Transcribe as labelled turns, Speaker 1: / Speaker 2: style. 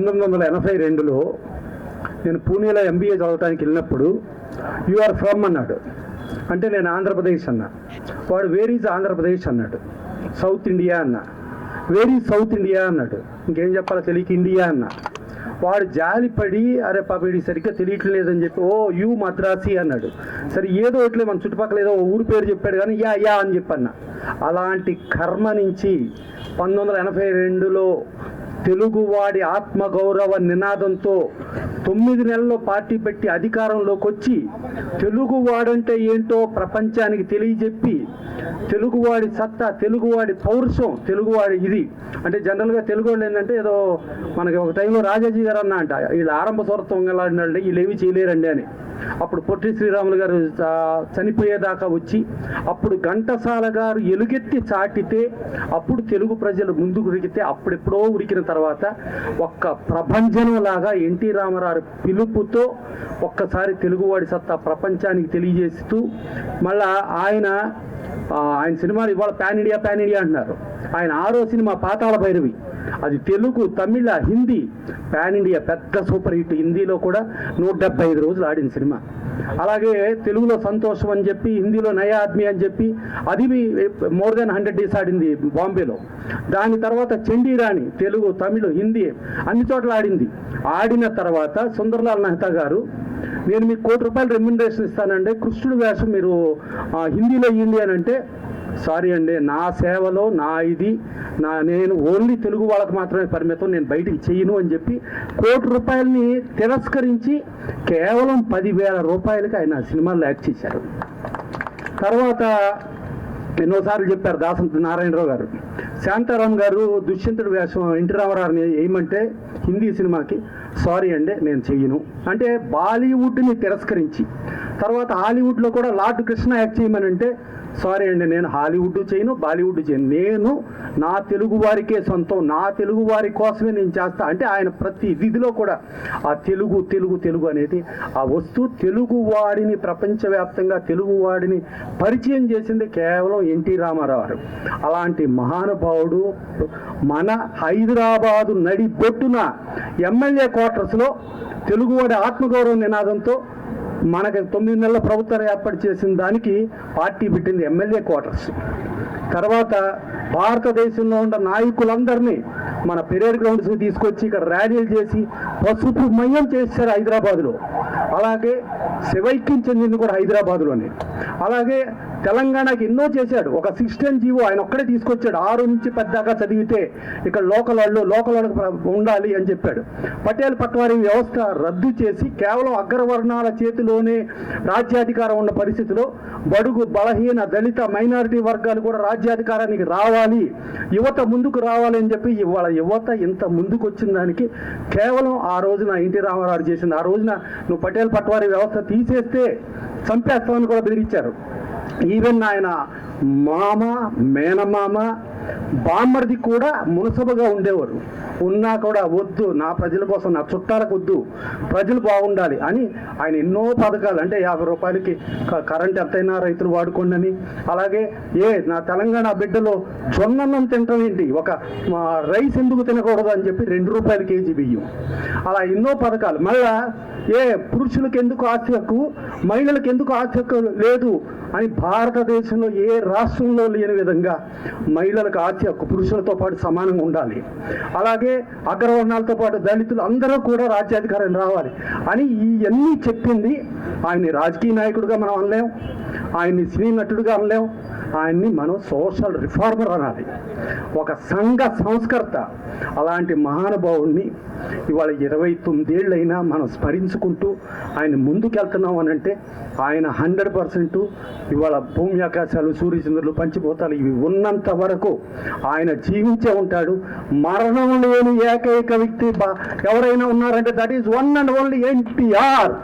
Speaker 1: 1982లో నేను పూణేలో ఎంబీఏ చదవడానికి వెళ్ళినప్పుడు యు ఆర్ ఫ్రమ్ అన్నాడు. అంటే నేను ఆంధ్రప్రదేశ్ అన్నా. వాడు వేర్ ఈజ్ ఆంధ్రప్రదేశ్ అన్నాడు. సౌత్ ఇండియా అన్నా. వేర్ ఈజ్ సౌత్ ఇండియా అన్నాడు. ఇంకేం చెప్పాలో తెలియక ఇండియా అన్నా. వాడు జాలిపడి అరే పాప వీడికి సరిగ్గా తెలియట్లేదని చెప్పి ఓ యూ మద్రాసి అన్నాడు. సరే ఏదో ఒకట్లే మన చుట్టుపక్కల ఏదో ఊరి పేరు చెప్పాడు కానీ యా యా అని చెప్పన్నా. అలాంటి కర్మ నుంచి 1982లో తెలుగువాడి ఆత్మగౌరవ నినాదంతో 9 నెలల్లో పార్టీ పెట్టి అధికారంలోకి వచ్చి తెలుగువాడంటే ఏంటో ప్రపంచానికి తెలియజెప్పి తెలుగువాడి సత్తా, తెలుగువాడి పౌరుషం, తెలుగువాడి ఇది అంటే జనరల్గా తెలుగు వాళ్ళు ఏంటంటే ఏదో మనకి ఒక టైంలో రాజాజీ గారు అన్న అంట వీళ్ళు ఆరంభ స్వరత్వం వెళ్ళాలంటే వీళ్ళు ఏమీ చేయలేరండి అని. అప్పుడు పొట్టి శ్రీరాములు గారు చనిపోయేదాకా వచ్చి అప్పుడు ఘంటసాల గారు ఎలుగెత్తి చాటితే అప్పుడు తెలుగు ప్రజలు ముందుకు ఉరికితే అప్పుడెప్పుడో ఉరికిన తర్వాత ఒక్క ప్రభంజనం లాగా ఎన్టీ రామారావు పిలుపుతో ఒక్కసారి తెలుగువాడి సత్తా ప్రపంచానికి తెలియజేస్తూ మళ్ళా ఆయన సినిమాలు ఇవాళ పాన్ ఇండియా అంటున్నారు. ఆయన 6వ సినిమా పాతాళ భైరవి అది తెలుగు, తమిళ, హిందీ పాన్ ఇండియా పెద్ద సూపర్ హిట్. హిందీలో కూడా 175 రోజులు ఆడిన సినిమా. అలాగే తెలుగులో సంతోషం అని చెప్పి, హిందీలో నయా ఆద్మీ అని చెప్పి అది మోర్ దెన్ 100 డేస్ ఆడింది బాంబేలో. దాని తర్వాత చండీరాణి తెలుగు, తమిళ, హిందీ అన్ని చోట్ల ఆడింది. ఆడిన తర్వాత సుందర్లాల్ మెహతా గారు నేను మీకు ₹1 కోటి రెమ్యునరేషన్ ఇస్తానండి, కృష్ణుడు వేషం మీరు హిందీలో ఇవ్వండి అని అంటే సారీ అండి నా సేవలో నేను ఓన్లీ తెలుగు వాళ్ళకి మాత్రమే పరిమితం, నేను బయటికి చెయ్యను అని చెప్పి ₹1 కోటి తిరస్కరించి కేవలం ₹10,000 ఆయన సినిమాల్లో యాక్ట్ చేశారు. తర్వాత ఎన్నోసార్లు చెప్పారు దాసంతి నారాయణరావు గారు, శాంతారాం గారు దుష్యంతుడి వేషం ఎన్టీ రామారావుని వేయమంటే హిందీ సినిమాకి సారీ అండి నేను చెయ్యను అంటే బాలీవుడ్ని తిరస్కరించి, తర్వాత హాలీవుడ్లో కూడా లార్డ్ కృష్ణ యాక్ట్ చేయమని అంటే సారీ అండి నేను హాలీవుడ్ చేయను, బాలీవుడ్ చేయను, నేను నా తెలుగు వారికే సొంతం, నా తెలుగు వారి కోసమే నేను చేస్తా అంటే ఆయన ప్రతి విధిలో కూడా ఆ తెలుగు తెలుగు తెలుగు అనేది ఆ వస్తూ తెలుగువాడిని ప్రపంచవ్యాప్తంగా తెలుగువాడిని పరిచయం చేసింది కేవలం ఎన్టీ రామారావు గారు. అలాంటి మహానుభావుడు మన హైదరాబాదు నడిబొట్టున ఎమ్మెల్యే క్వార్టర్స్లో తెలుగువాడి ఆత్మగౌరవ నినాదంతో మనకి 9 నెలల ప్రభుత్వం ఏర్పాటు చేసిన దానికి పార్టీ పెట్టింది ఎమ్మెల్యే క్వార్టర్స్. తర్వాత భారతదేశంలో ఉన్న నాయకులందరినీ మన పెరేడ్ గ్రౌండ్స్కి తీసుకొచ్చి ఇక్కడ ర్యాలీలు చేసి పసుపు మయం చేశారు హైదరాబాద్లో. అలాగే శివైక్యం చెందింది కూడా హైదరాబాద్లోనే. అలాగే తెలంగాణకి ఎన్నో చేశాడు. ఒక 16 జీవో ఆయన ఒక్కడే తీసుకొచ్చాడు. 6 నుంచి 10 దాకా చదివితే ఇక్కడ లోకల్ వాళ్ళకి ఉండాలి అని చెప్పాడు. పటేల్ పట్వారీ వ్యవస్థ రద్దు చేసి కేవలం అగ్రవర్ణాల చేతిలోనే రాజ్యాధికారం ఉన్న పరిస్థితిలో బడుగు, బలహీన, దళిత, మైనారిటీ వర్గాలు కూడా రాజ్యాధికారానికి రావాలి, యువత ముందుకు రావాలి అని చెప్పి ఇవాళ యువత ఇంత ముందుకు వచ్చిన దానికి కేవలం ఆ రోజున ఎన్టీ రామారావు చేసింది. ఆ రోజున నువ్వు పటేల్ పట్వారీ వ్యవస్థ తీసేస్తే చంపేస్తామని కూడా బెదిరించారు. ఈవెన్ ఆయన మామ, మేనమామ, బామ్మర్ది కూడా మునసబగా ఉండేవారు. ఉన్నా కూడా వద్దు, నా ప్రజల కోసం, నా చుట్టాలకు వద్దు, ప్రజలు బాగుండాలి అని ఆయన ఎన్నో పథకాలు అంటే ₹50 కరెంట్ ఎంతైనా రైతులు వాడుకోండి అని, అలాగే నా తెలంగాణ బిడ్డలో జొన్నన్నం తినటం ఏంటి, ఒక రైస్ ఎందుకు తినకూడదు అని చెప్పి ₹2 కేజీ బియ్యం, అలా ఎన్నో పథకాలు. మళ్ళా పురుషులకు ఎందుకు ఆస్తి హక్కు, మహిళలకు ఎందుకు ఆస్తి హక్కు లేదు అని భారతదేశంలో ఏ రాష్ట్రంలో లేని విధంగా మహిళలకు ఆస్తి హక్కు పురుషులతో పాటు సమానంగా ఉండాలి. అలాగే అగ్రవర్ణాలతో పాటు దళితులు అందరూ కూడా రాజ్యాధికారం రావాలి అని ఇవన్నీ చెప్పింది. ఆయన్ని రాజకీయ నాయకుడిగా మనం అనలేం, ఆయన్ని సినీ నటుడిగా అనలేం, ఆయన్ని మనం సోషల్ రిఫార్మర్ అనాలి, ఒక సంఘ సంస్కర్త. అలాంటి మహానుభావుడిని ఇవాళ 29 ఏళ్ళైనా మనం స్మరించుకుంటూ ఆయన ముందుకెళ్తున్నాం అని అంటే ఆయన 100% ఇవాళ భూమి ఆకాశాలు, సూర్యచంద్రులు, పంచిపోతాలు ఇవి ఉన్నంత వరకు ఆయన జీవించే ఉంటాడు. మరణం లేని ఏకైక వ్యక్తి ఎవరైనా ఉన్నారంటే that is one and only NTR.